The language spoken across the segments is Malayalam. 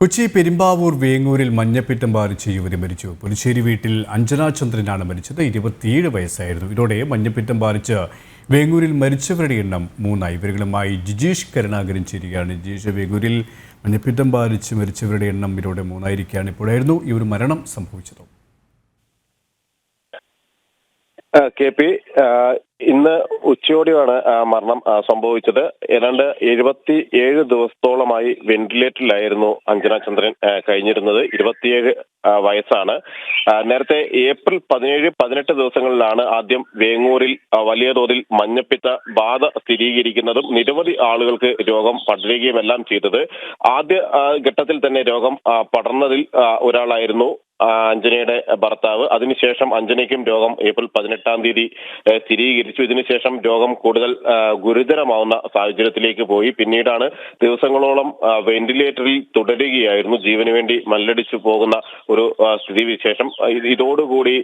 കൊച്ചി പെരുമ്പാവൂർ വേങ്ങൂരിൽ മഞ്ഞപ്പിത്തം ബാധിച്ച് യുവതി മരിച്ചു. പുതുശ്ശേരി വീട്ടിൽ അഞ്ജന ചന്ദ്രനാണ് മരിച്ചത്. 27 വയസ്സായിരുന്നു. ഇതോടെ മഞ്ഞപ്പിത്തം ബാധിച്ച് വേങ്ങൂരിൽ മരിച്ചവരുടെ എണ്ണം 3 ഇവരുമായി ജിജീഷ് കരുണാകരൻ ചേരുകയാണ്. ജിജീഷ്, വേങ്ങൂരിൽ മഞ്ഞപ്പിത്തം ബാധിച്ച് മരിച്ചവരുടെ എണ്ണം ഇതോടെ 3 ഇപ്പോഴായിരുന്നു ഈ ഒരു മരണം സംഭവിച്ചത്. കെ പി, ഇന്ന് ഉച്ചയോടെയാണ് മരണം സംഭവിച്ചത്. ഏതാണ്ട് 77 ദിവസത്തോളമായി വെന്റിലേറ്ററിലായിരുന്നു അഞ്ജന ചന്ദ്രൻ കഴിഞ്ഞിരുന്നത്. 27 വയസ്സാണ്. നേരത്തെ ഏപ്രിൽ 17, 18 ദിവസങ്ങളിലാണ് ആദ്യം വേങ്ങൂരിൽ വലിയ തോതിൽ മഞ്ഞപ്പിത്ത ബാധ സ്ഥിരീകരിക്കുന്നതും നിരവധി ആളുകൾക്ക് രോഗം പടരുകയും എല്ലാം ചെയ്തത്. ആദ്യ ഘട്ടത്തിൽ തന്നെ രോഗം പടർന്നതിൽ ഒരാളായിരുന്നു അഞ്ജനയുടെ ഭർത്താവ്. അതിനുശേഷം അഞ്ജനയ്ക്കും രോഗം ഏപ്രിൽ 18-ാം തീയതി സ്ഥിരീകരിച്ചു. ഇതിനുശേഷം രോഗം കൂടുതൽ ഗുരുതരമാവുന്ന സാഹചര്യത്തിലേക്ക് പോയി. പിന്നീടാണ് ദിവസങ്ങളോളം വെന്റിലേറ്ററിൽ തുടരുകയായിരുന്നു. ജീവന് വേണ്ടി മല്ലടിച്ചു പോകുന്ന ഒരു സ്ഥിതിവിശേഷം. ഇതോടുകൂടി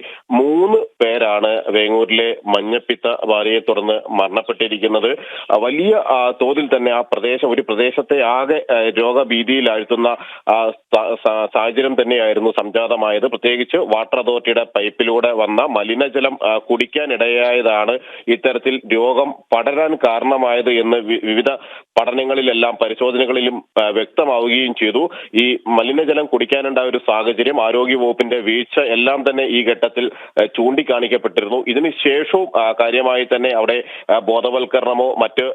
3 പേരാണ് വേങ്ങൂരിലെ മഞ്ഞപ്പിത്ത ബാധയെ തുടർന്ന് മരണപ്പെട്ടിരിക്കുന്നത്. വലിയ തോതിൽ തന്നെ ഒരു പ്രദേശത്തെ ആകെ രോഗഭീതിയിലാഴ്ത്തുന്ന സാഹചര്യം തന്നെയായിരുന്നു സംജാതമായത്. പ്രത്യേകിച്ച് വാട്ടർ അതോറിറ്റിയുടെ പൈപ്പിലൂടെ വന്ന മലിനജലം കുടിക്കാനിടയായതാണ് ഇത്തരത്തിൽ രോഗം പടരാൻ കാരണമായത് എന്ന് വിവിധ പഠനങ്ങളിലെല്ലാം പരിശോധനകളിലും വ്യക്തമാവുകയും ചെയ്തു. ഈ മലിനജലം കുടിക്കാനുണ്ടായ ഒരു സാഹചര്യം ആരോഗ്യവകുപ്പിന്റെ വീഴ്ച എല്ലാം തന്നെ ഈ ഘട്ടത്തിൽ ചൂണ്ടിക്കാണിക്കപ്പെട്ടിരുന്നു. ഇതിനുശേഷവും കാര്യമായി തന്നെ അവിടെ ബോധവൽക്കരണമോ മറ്റ്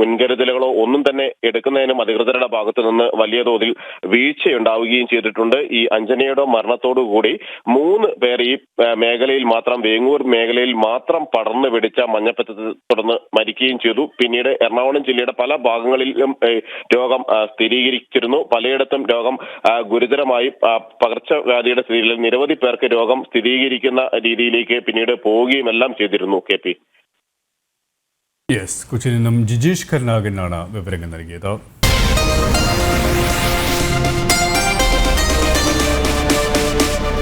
മുൻകരുതലുകളോ ഒന്നും തന്നെ എടുക്കുന്നതിനും അധികൃതരുടെ ഭാഗത്തു നിന്ന് വലിയ തോതിൽ വീഴ്ചയുണ്ടാവുകയും ചെയ്തിട്ടുണ്ട്. ഈ അഞ്ജനയുടെ മരണത്തോടുകൂടി 3 പേർ ഈ മേഖലയിൽ മാത്രം, വേങ്ങൂർ മേഖലയിൽ മാത്രം പടർന്നു പിടിച്ച മഞ്ഞപ്പിത്തത്തെ തുടർന്ന് മരിക്കുകയും ചെയ്തു. പിന്നീട് എറണാകുളം ജില്ലയുടെ പല ഭാഗങ്ങളിലും രോഗം സ്ഥിരീകരിച്ചിരുന്നു. പലയിടത്തും രോഗം ഗുരുതരമായി പകർച്ചവ്യാധിയുടെ സ്ഥിതിയിൽ നിരവധി പേർക്ക് രോഗം സ്ഥിരീകരിക്കുന്ന രീതിയിലേക്ക് പിന്നീട് പോവുകയും എല്ലാം ചെയ്തിരുന്നു. K P. കൊച്ചിയിൽ നിന്നും ജിജീഷ് കരുണാകരനാണ് വിവരങ്ങൾ നൽകിയത്.